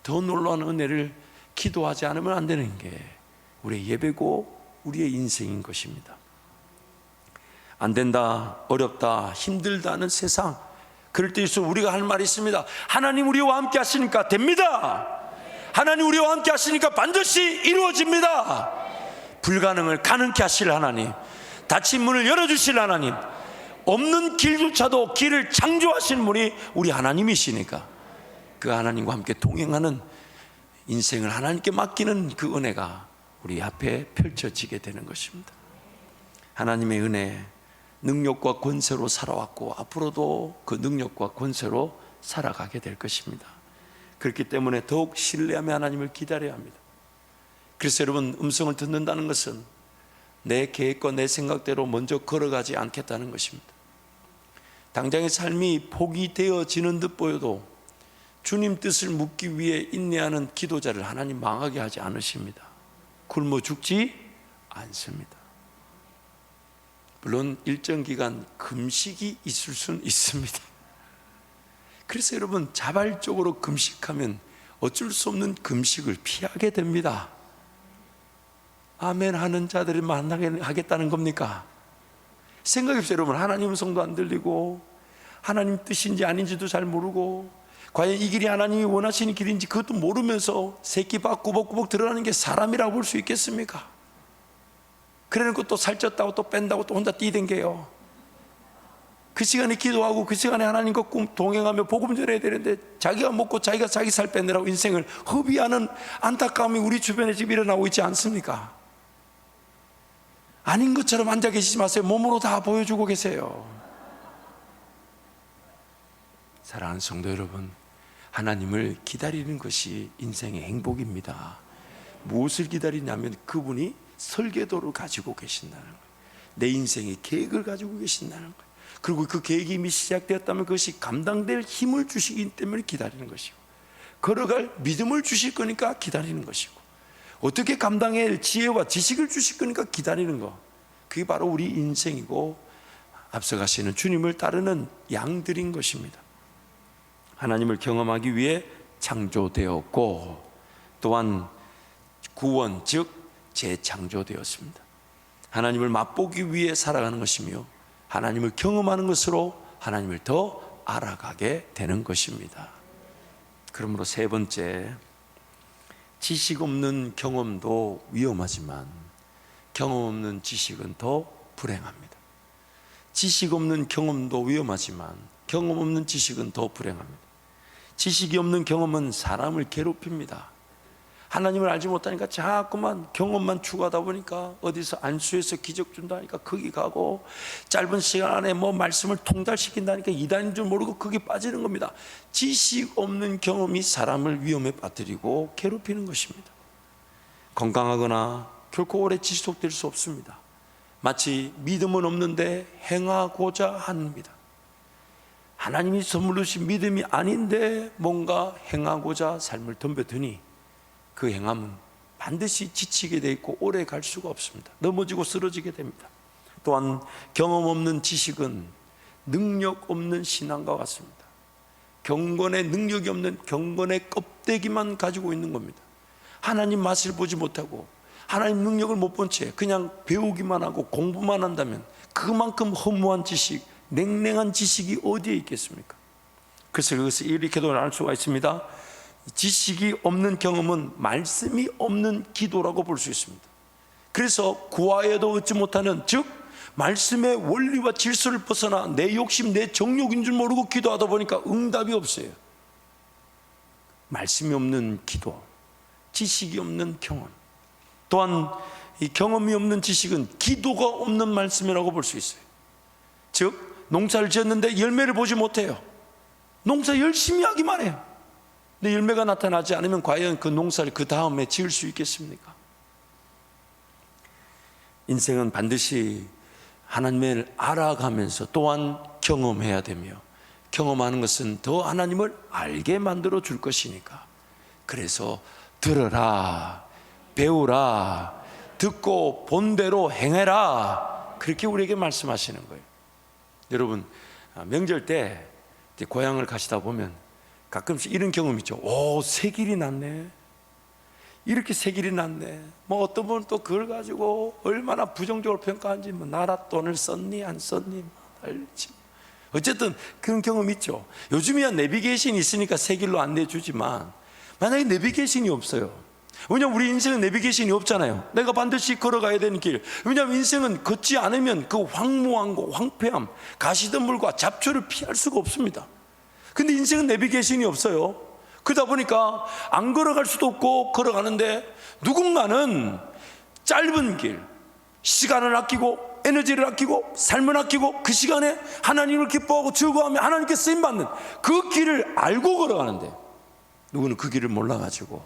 더 놀라운 은혜를 기도하지 않으면 안 되는 게 우리의 예배고 우리의 인생인 것입니다. 안 된다, 어렵다, 힘들다는 세상, 그럴 때일수록 우리가 할 말이 있습니다. 하나님 우리와 함께 하시니까 됩니다. 하나님 우리와 함께 하시니까 반드시 이루어집니다. 불가능을 가능케 하실 하나님, 닫힌 문을 열어주실 하나님, 없는 길조차도 길을 창조하신 분이 우리 하나님이시니까 그 하나님과 함께 동행하는 인생을 하나님께 맡기는 그 은혜가 우리 앞에 펼쳐지게 되는 것입니다. 하나님의 은혜, 능력과 권세로 살아왔고 앞으로도 그 능력과 권세로 살아가게 될 것입니다. 그렇기 때문에 더욱 신뢰하며 하나님을 기다려야 합니다. 그래서 여러분, 음성을 듣는다는 것은 내 계획과 내 생각대로 먼저 걸어가지 않겠다는 것입니다. 당장의 삶이 포기되어지는 듯 보여도 주님 뜻을 묻기 위해 인내하는 기도자를 하나님 망하게 하지 않으십니다. 굶어 죽지 않습니다. 물론 일정 기간 금식이 있을 수는 있습니다. 그래서 여러분, 자발적으로 금식하면 어쩔 수 없는 금식을 피하게 됩니다. 아멘 하는 자들을 만나게 하겠다는 겁니까? 생각해보세요. 여러분, 하나님 음성도 안 들리고 하나님 뜻인지 아닌지도 잘 모르고 과연 이 길이 하나님이 원하시는 길인지 그것도 모르면서 새끼밥 꾸벅꾸벅 드러나는 게 사람이라고 볼 수 있겠습니까? 그래놓고 또 살쪘다고 또 뺀다고 또 혼자 뛰댕겨요. 그 시간에 기도하고 그 시간에 하나님과 동행하며 복음 전해야 되는데 자기가 먹고 자기가 자기 살 빼느라고 인생을 허비하는 안타까움이 우리 주변에 지금 일어나고 있지 않습니까? 아닌 것처럼 앉아 계시지 마세요. 몸으로 다 보여주고 계세요. 사랑하는 성도 여러분, 하나님을 기다리는 것이 인생의 행복입니다. 무엇을 기다리냐면 그분이 설계도를 가지고 계신다는 거예요. 내 인생의 계획을 가지고 계신다는 거예요. 그리고 그 계획이 이미 시작되었다면 그것이 감당될 힘을 주시기 때문에 기다리는 것이고, 걸어갈 믿음을 주실 거니까 기다리는 것이고, 어떻게 감당해야 할 지혜와 지식을 주실 거니까 기다리는 거. 그게 바로 우리 인생이고 앞서가시는 주님을 따르는 양들인 것입니다. 하나님을 경험하기 위해 창조되었고 또한 구원, 즉 재창조되었습니다. 하나님을 맛보기 위해 살아가는 것이며 하나님을 경험하는 것으로 하나님을 더 알아가게 되는 것입니다. 그러므로 세 번째, 지식 없는 경험도 위험하지만 경험 없는 지식은 더 불행합니다. 지식 없는 경험도 위험하지만 경험 없는 지식은 더 불행합니다. 지식이 없는 경험은 사람을 괴롭힙니다. 하나님을 알지 못하니까 자꾸만 경험만 추구하다 보니까 어디서 안수해서 기적 준다니까 거기 가고, 짧은 시간 안에 뭐 말씀을 통달시킨다니까 이단인 줄 모르고 거기 빠지는 겁니다. 지식 없는 경험이 사람을 위험에 빠뜨리고 괴롭히는 것입니다. 건강하거나 결코 오래 지속될 수 없습니다. 마치 믿음은 없는데 행하고자 합니다. 하나님이 선물로 주신 믿음이 아닌데 뭔가 행하고자 삶을 덤벼드니 그 행함은 반드시 지치게 돼 있고 오래 갈 수가 없습니다. 넘어지고 쓰러지게 됩니다. 또한 경험 없는 지식은 능력 없는 신앙과 같습니다. 경건의 능력이 없는 경건의 껍데기만 가지고 있는 겁니다. 하나님 맛을 보지 못하고 하나님 능력을 못 본 채 그냥 배우기만 하고 공부만 한다면 그만큼 허무한 지식, 냉랭한 지식이 어디에 있겠습니까? 그래서 그것을 이렇게도 알 수가 있습니다. 지식이 없는 경험은 말씀이 없는 기도라고 볼 수 있습니다. 그래서 구하여도 얻지 못하는, 즉 말씀의 원리와 질서를 벗어나 내 욕심, 내 정욕인 줄 모르고 기도하다 보니까 응답이 없어요. 말씀이 없는 기도, 지식이 없는 경험, 또한 이 경험이 없는 지식은 기도가 없는 말씀이라고 볼 수 있어요. 즉 농사를 지었는데 열매를 보지 못해요. 농사 열심히 하기만 해요. 근데 열매가 나타나지 않으면 과연 그 농사를 그 다음에 지을 수 있겠습니까? 인생은 반드시 하나님을 알아가면서 또한 경험해야 되며, 경험하는 것은 더 하나님을 알게 만들어 줄 것이니까, 그래서 들어라, 배우라, 듣고 본 대로 행해라, 그렇게 우리에게 말씀하시는 거예요. 여러분, 명절 때 고향을 가시다 보면 가끔씩 이런 경험 있죠. 오, 새길이 났네. 이렇게 새길이 났네. 뭐 어떤 분은 또 그걸 가지고 얼마나 부정적으로 평가하는지, 뭐 나라 돈을 썼니 안 썼니 알지. 어쨌든 그런 경험 있죠. 요즘이야 내비게이션이 있으니까 새길로 안내주지만 만약에 내비게이션이 없어요. 왜냐하면 우리 인생은 내비게이션이 없잖아요. 내가 반드시 걸어가야 되는 길. 왜냐하면 인생은 걷지 않으면 그 황무한 거, 황폐함, 가시덤불과 잡초를 피할 수가 없습니다. 근데 인생은 내비게이션이 없어요. 그러다 보니까 안 걸어갈 수도 없고 걸어가는데, 누군가는 짧은 길, 시간을 아끼고 에너지를 아끼고 삶을 아끼고 그 시간에 하나님을 기뻐하고 즐거워하며 하나님께 쓰임받는 그 길을 알고 걸어가는데, 누구는 그 길을 몰라가지고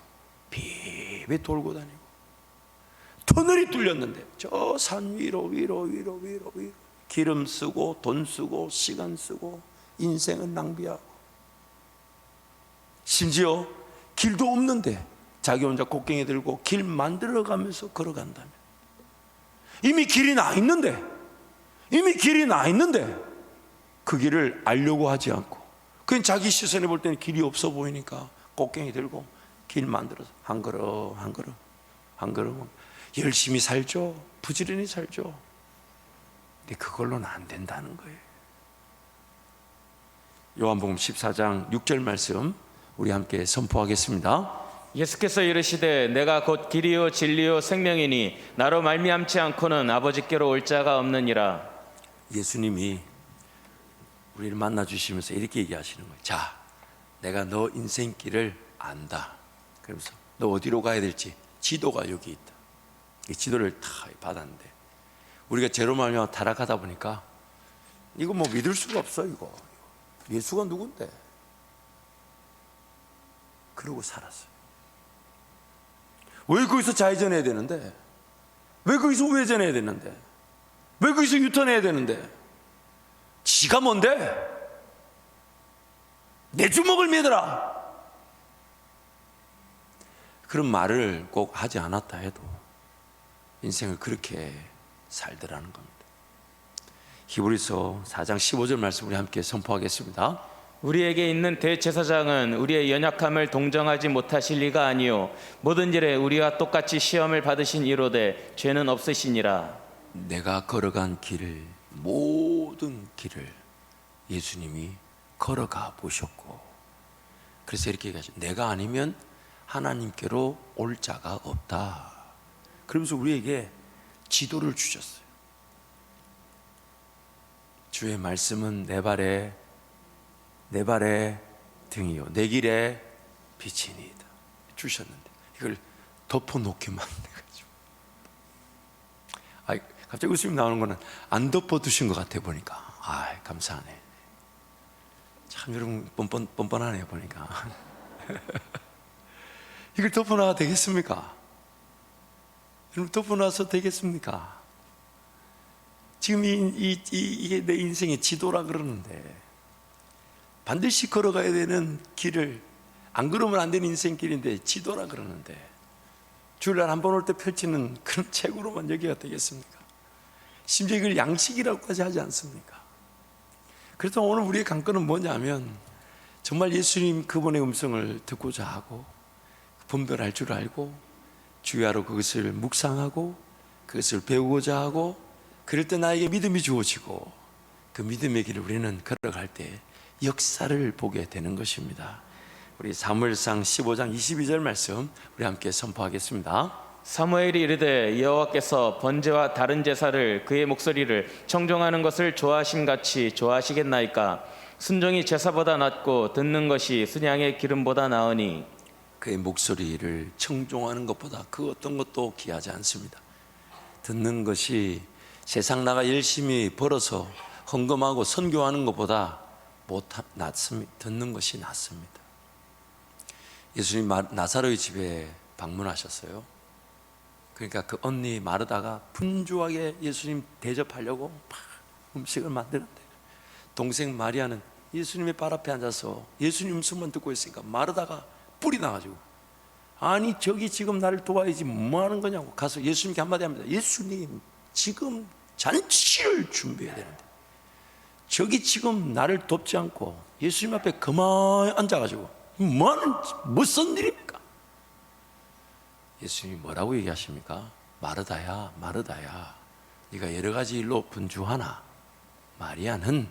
비비 돌고 다니고, 터널이 뚫렸는데 저 산 위로 기름 쓰고 돈 쓰고 시간 쓰고 인생은 낭비하고, 심지어 길도 없는데 자기 혼자 곡괭이 들고 길 만들어가면서 걸어간다면, 이미 길이 나 있는데 그 길을 알려고 하지 않고 그냥 자기 시선에 볼 때는 길이 없어 보이니까 곡괭이 들고 길 만들어서 한 걸음 한 걸음 한 걸음 열심히 살죠. 부지런히 살죠. 근데 그걸로는 안 된다는 거예요. 요한복음 14장 6절 말씀 우리 함께 선포하겠습니다. 예수께서 이르시되 내가 곧 길이요 진리요 생명이니 나로 말미암지 않고는 아버지께로 올 자가 없느니라. 예수님이 우리를 만나 주시면서 이렇게 얘기하시는 거예요. 자, 내가 너 인생길을 안다. 그러면서 너 어디로 가야 될지 지도가 여기 있다. 이 지도를 다 받았는데 우리가 죄로 말미암아 타락하다 보니까 이거 뭐 믿을 수가 없어. 이거 예수가 누군데? 그러고 살았어요. 왜 거기서 좌회전해야 되는데? 왜 거기서 우회전해야 되는데? 왜 거기서 유턴해야 되는데? 지가 뭔데? 내 주먹을 믿어라. 그런 말을 꼭 하지 않았다 해도 인생을 그렇게 살더라는 겁니다. 히브리서 4장 15절 말씀 우리 함께 선포하겠습니다. 우리에게 있는 대제사장은 우리의 연약함을 동정하지 못하실 리가 아니요 모든 일에 우리와 똑같이 시험을 받으신 이로되 죄는 없으시니라. 내가 걸어간 길을, 모든 길을 예수님이 걸어가 보셨고, 그래서 이렇게 얘기하죠. 내가 아니면 하나님께로 올 자가 없다. 그러면서 우리에게 지도를 주셨어요. 주의 말씀은 내 발의 등이요 내 길의 빛이니이다 주셨는데 이걸 덮어놓기만 해가지고, 갑자기 웃음이 나오는 거는 안 덮어두신 것 같아 보니까. 감사하네. 참 여러분 뻔뻔하네요 보니까. 이걸 덮어놔도 되겠습니까? 여러분 덮어놔서 되겠습니까? 지금 이게 내 인생의 지도라 그러는데 반드시 걸어가야 되는 길을 안 걸으면 안 되는 인생길인데 지도라 그러는데 주일날 한 번 올 때 펼치는 그런 책으로만 여기가 되겠습니까? 심지어 이걸 양식이라고까지 하지 않습니까? 그래서 오늘 우리의 관건은 뭐냐면 정말 예수님 그분의 음성을 듣고자 하고 분별할 줄 알고 주야로 그것을 묵상하고 그것을 배우고자 하고, 그럴 때 나에게 믿음이 주어지고 그 믿음의 길을 우리는 걸어갈 때 역사를 보게 되는 것입니다. 우리 사무엘상 15장 22절 말씀 우리 함께 선포하겠습니다. 사무엘이 이르되 여호와께서 번제와 다른 제사를 그의 목소리를 청종하는 것을 좋아하심같이 좋아하시겠나이까. 순종이 제사보다 낫고 듣는 것이 순양의 기름보다 나으니. 그의 목소리를 청종하는 것보다 그 어떤 것도 귀하지 않습니다. 듣는 것이 세상 나가 열심히 벌어서 헌금하고 선교하는 것보다 낫습니다. 듣는 것이 낫습니다. 예수님 나사로의 집에 방문하셨어요. 그러니까 그 언니 마르다가 분주하게 예수님 대접하려고 막 음식을 만드는데 동생 마리아는 예수님의 발 앞에 앉아서 예수님 음성만 듣고 있으니까 마르다가 뿔이 나가지고, 아니 저기 지금 나를 도와야지 뭐 하는 거냐고 가서 예수님께 한마디 합니다. 예수님 지금 잔치를 준비해야 되는데 저기 지금 나를 돕지 않고 예수님 앞에 그만 앉아가지고 무슨 일입니까? 예수님이 뭐라고 얘기하십니까? 마르다야 마르다야, 네가 여러 가지 일로 분주하나 마리아는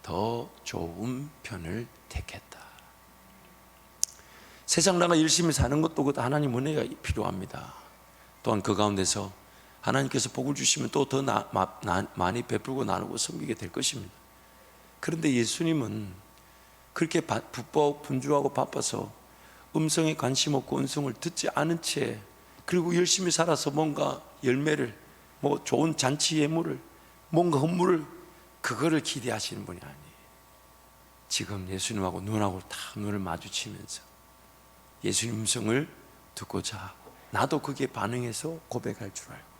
더 좋은 편을 택했다. 세상 나가 열심히 사는 것도 그것도 하나님 은혜가 필요합니다. 또한 그 가운데서 하나님께서 복을 주시면 또 더 많이 베풀고 나누고 섬기게 될 것입니다. 그런데 예수님은 그렇게 분주하고 바빠서 음성에 관심 없고 음성을 듣지 않은 채, 그리고 열심히 살아서 뭔가 열매를, 뭐 좋은 잔치 예물을, 뭔가 헌물을, 그거를 기대하시는 분이 아니에요. 지금 예수님하고 눈하고 다 눈을 마주치면서 예수님 음성을 듣고자 하고, 나도 그게 반응해서 고백할 줄 알고,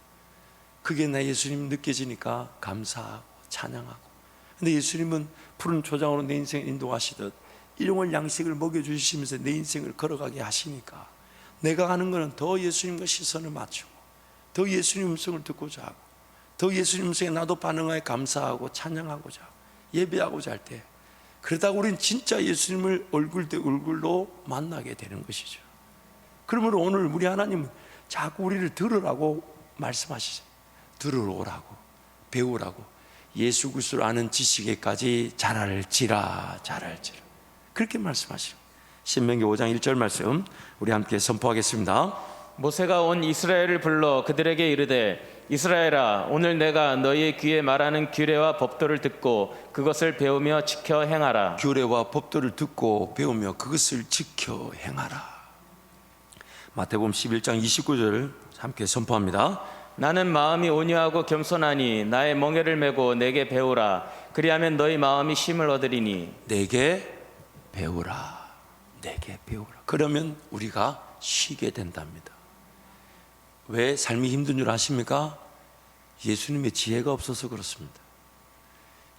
그게 나 예수님 느껴지니까 감사하고 찬양하고. 근데 예수님은 푸른 초장으로 내 인생을 인도하시듯 일용할 양식을 먹여주시면서 내 인생을 걸어가게 하시니까 내가 가는 것은 더 예수님과 시선을 맞추고 더 예수님 음성을 듣고자 하고 더 예수님 음성에 나도 반응하여 감사하고 찬양하고자 하고 예배하고자 할 때, 그러다가 우리는 진짜 예수님을 얼굴 대 얼굴로 만나게 되는 것이죠. 그러므로 오늘 우리 하나님은 자꾸 우리를 들으라고 말씀하시죠. 들으러 오라고, 배우라고. 예수 그리스도를 아는 지식에까지 자랄지라. 그렇게 말씀하시고, 신명기 5장 1절 말씀 우리 함께 선포하겠습니다. 모세가 온 이스라엘을 불러 그들에게 이르되 이스라엘아, 오늘 내가 너희의 귀에 말하는 규례와 법도를 듣고 그것을 배우며 지켜 행하라. 규례와 법도를 듣고 배우며 그것을 지켜 행하라. 마태복음 11장 29절 함께 선포합니다. 나는 마음이 온유하고 겸손하니 나의 멍에를 메고 내게 배우라. 그리하면 너희 마음이 쉼을 얻으리니. 내게 배우라. 그러면 우리가 쉬게 된답니다. 왜 삶이 힘든 줄 아십니까? 예수님의 지혜가 없어서 그렇습니다.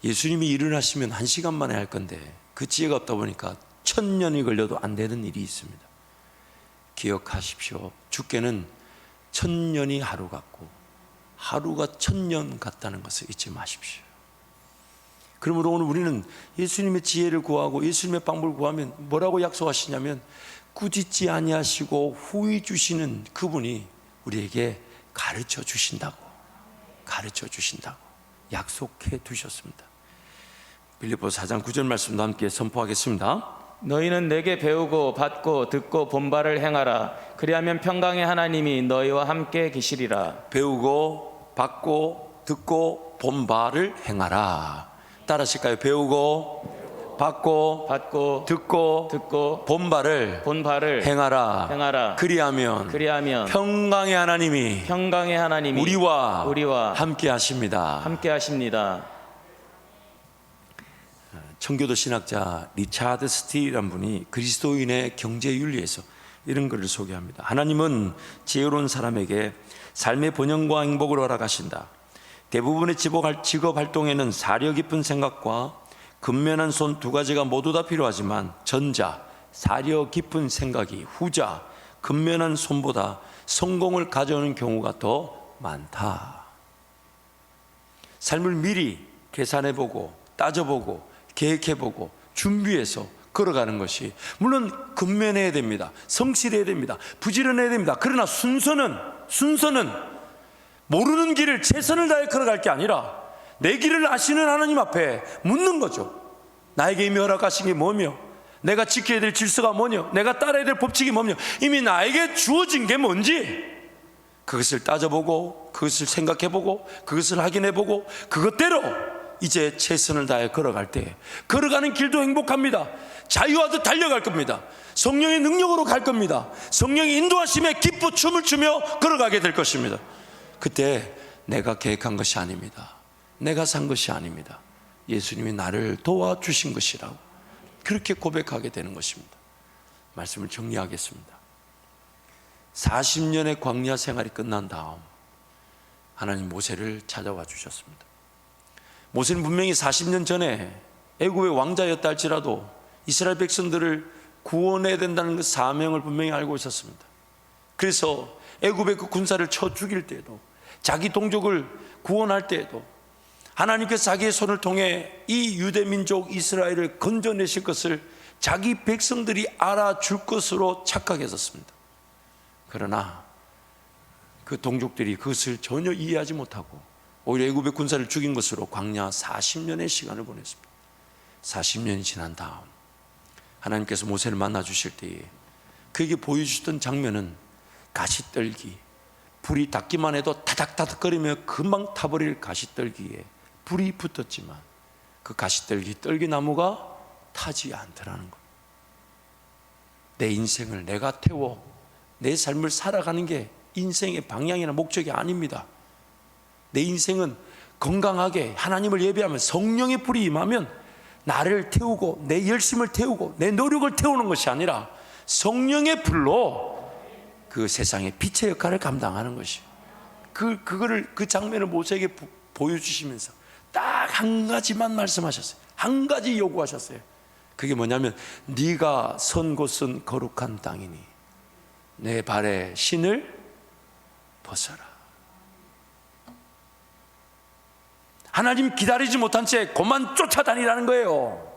예수님이 일을 하시면 1시간 만에 할 건데 그 지혜가 없다 보니까 1000년이 걸려도 안 되는 일이 있습니다. 기억하십시오. 주께는 1000년이 하루 같고 하루가 1000년 같다는 것을 잊지 마십시오. 그러므로 오늘 우리는 예수님의 지혜를 구하고 예수님의 방법을 구하면 뭐라고 약속하시냐면, 꾸짖지 아니하시고 후히 주시는 그분이 우리에게 가르쳐 주신다고 약속해 두셨습니다. 빌립보서 4장 9절 말씀도 함께 선포하겠습니다. 너희는 내게 배우고 받고 듣고 본바를 행하라. 그리하면 평강의 하나님이 너희와 함께 계시리라. 배우고 받고 듣고 본바를 행하라. 따라하실까요? 배우고 받고 듣고 본바를 행하라. 그리하면 평강의 하나님이 우리와 함께 하십니다. 청교도 신학자 리차드 스틸이라는 분이 그리스도인의 경제윤리에서 이런 글을 소개합니다. 하나님은 지혜로운 사람에게 삶의 번영과 행복을 허락하신다. 대부분의 직업 활동에는 사려 깊은 생각과 근면한 손 두 가지가 모두 다 필요하지만 전자, 사려 깊은 생각이 후자, 근면한 손보다 성공을 가져오는 경우가 더 많다. 삶을 미리 계산해보고 따져보고 계획해보고 준비해서 걸어가는 것이, 물론 근면해야 됩니다. 성실해야 됩니다. 부지런해야 됩니다. 그러나 순서는 모르는 길을 최선을 다해 걸어갈 게 아니라 내 길을 아시는 하나님 앞에 묻는 거죠. 나에게 이미 허락하신 게 뭐며, 내가 지켜야 될 질서가 뭐며, 내가 따라야 될 법칙이 뭐며, 이미 나에게 주어진 게 뭔지 그것을 따져보고 그것을 생각해보고 그것을 확인해보고 그것대로 이제 최선을 다해 걸어갈 때 걸어가는 길도 행복합니다. 자유하듯 달려갈 겁니다. 성령의 능력으로 갈 겁니다. 성령의 인도하심에 기쁘 춤을 추며 걸어가게 될 것입니다. 그때 내가 계획한 것이 아닙니다. 내가 산 것이 아닙니다. 예수님이 나를 도와주신 것이라고 그렇게 고백하게 되는 것입니다. 말씀을 정리하겠습니다. 40년의 광야 생활이 끝난 다음 하나님 모세를 찾아와 주셨습니다. 모세는 분명히 40년 전에 애굽의 왕자였다 할지라도 이스라엘 백성들을 구원해야 된다는 그 사명을 분명히 알고 있었습니다. 그래서 애굽의 그 군사를 쳐 죽일 때에도, 자기 동족을 구원할 때에도 하나님께서 자기의 손을 통해 이 유대 민족 이스라엘을 건져내실 것을 자기 백성들이 알아줄 것으로 착각했었습니다. 그러나 그 동족들이 그것을 전혀 이해하지 못하고 오히려 애굽의 군사를 죽인 것으로 광야 40년의 시간을 보냈습니다. 40년이 지난 다음 하나님께서 모세를 만나 주실 때에 그에게 보여주셨던 장면은 가시떨기, 불이 닿기만 해도 타닥타닥거리며 금방 타버릴 가시떨기에 불이 붙었지만 그 가시떨기 떨기나무가 타지 않더라는 것. 내 인생을 내가 태워 내 삶을 살아가는 게 인생의 방향이나 목적이 아닙니다. 내 인생은 건강하게 하나님을 예배하면 성령의 불이 임하면 나를 태우고 내 열심을 태우고 내 노력을 태우는 것이 아니라 성령의 불로 그 세상의 빛의 역할을 감당하는 것이, 그 장면을 모세에게 보여주시면서 딱 한 가지만 말씀하셨어요. 한 가지 요구하셨어요. 그게 뭐냐면 네가 선 곳은 거룩한 땅이니 내 발에 신을 벗어라. 하나님 기다리지 못한 채 그만 쫓아다니라는 거예요.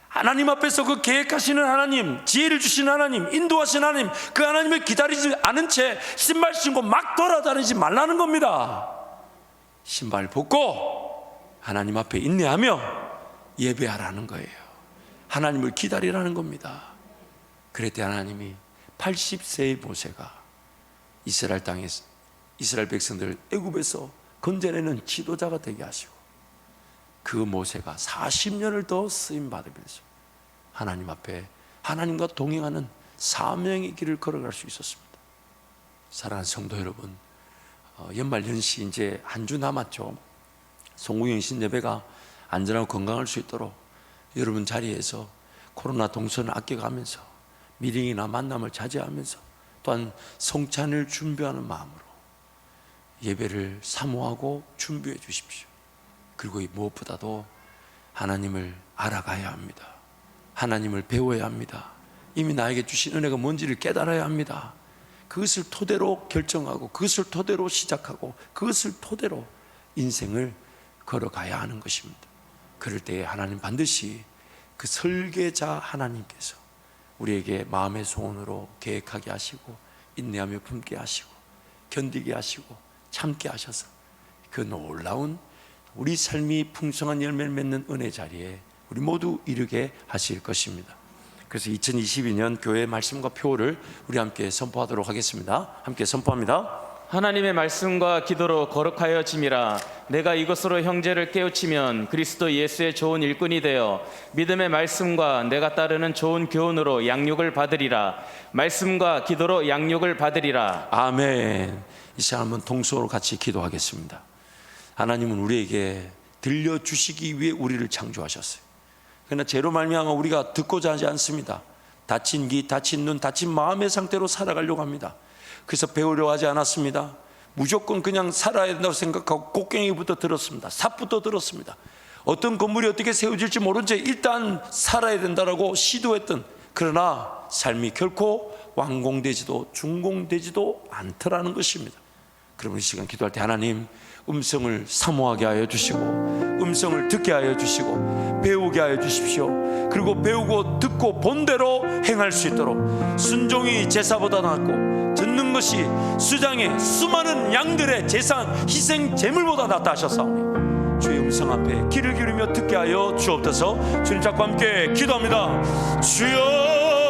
하나님 앞에서 그 계획하시는 하나님, 지혜를 주시는 하나님, 인도하시는 하나님, 그 하나님을 기다리지 않은 채 신발 신고 막 돌아다니지 말라는 겁니다. 신발 벗고 하나님 앞에 인내하며 예배하라는 거예요. 하나님을 기다리라는 겁니다. 그랬더니 하나님이 80세의 모세가 이스라엘 땅에서 이스라엘 백성들을 애굽에서 건져내는 지도자가 되게 하시고, 그 모세가 40년을 더 쓰임 받으면서 하나님 앞에 하나님과 동행하는 사명의 길을 걸어갈 수 있었습니다. 사랑하는 성도 여러분, 연말 연시 이제 한 주 남았죠. 송구영신 예배가 안전하고 건강할 수 있도록 여러분 자리에서 코로나 동선을 아껴가면서 미팅이나 만남을 자제하면서 또한 성찬을 준비하는 마음으로 예배를 사모하고 준비해 주십시오. 그리고 무엇보다도 하나님을 알아가야 합니다. 하나님을 배워야 합니다. 이미 나에게 주신 은혜가 뭔지를 깨달아야 합니다. 그것을 토대로 결정하고, 그것을 토대로 시작하고, 그것을 토대로 인생을 걸어가야 하는 것입니다. 그럴 때에 하나님 반드시 그 설계자 하나님께서 우리에게 마음의 소원으로 계획하게 하시고, 인내하며 품게 하시고, 견디게 하시고, 참게 하셔서 그 놀라운 우리 삶이 풍성한 열매를 맺는 은혜 자리에 우리 모두 이르게 하실 것입니다. 그래서 2022년 교회의 말씀과 표를 우리 함께 선포하도록 하겠습니다. 함께 선포합니다. 하나님의 말씀과 기도로 거룩하여 짐이라. 내가 이것으로 형제를 깨우치면 그리스도 예수의 좋은 일꾼이 되어 믿음의 말씀과 내가 따르는 좋은 교훈으로 양육을 받으리라. 말씀과 기도로 양육을 받으리라. 아멘. 이 시간 한번 동서로 같이 기도하겠습니다. 하나님은 우리에게 들려주시기 위해 우리를 창조하셨어요. 그러나 죄로 말미암아 우리가 듣고자 하지 않습니다. 다친 귀, 다친 눈, 다친 마음의 상태로 살아가려고 합니다. 그래서 배우려고 하지 않았습니다. 무조건 그냥 살아야 된다고 생각하고 곡괭이부터 들었습니다. 삽부터 들었습니다. 어떤 건물이 어떻게 세워질지 모른 채 일단 살아야 된다고 시도했던, 그러나 삶이 결코 완공되지도 준공되지도 않더라는 것입니다. 그러면 이 시간 기도할 때 하나님 음성을 사모하게 하여 주시고, 음성을 듣게 하여 주시고, 배우게 하여 주십시오. 그리고 배우고 듣고 본대로 행할 수 있도록, 순종이 제사보다 낫고 듣는 것이 수장의 수많은 양들의 제사 희생 제물보다 낫다 하셨사오니 주의 음성 앞에 귀를 기울이며 듣게 하여 주옵소서. 주님 잡고 함께 기도합니다. 주여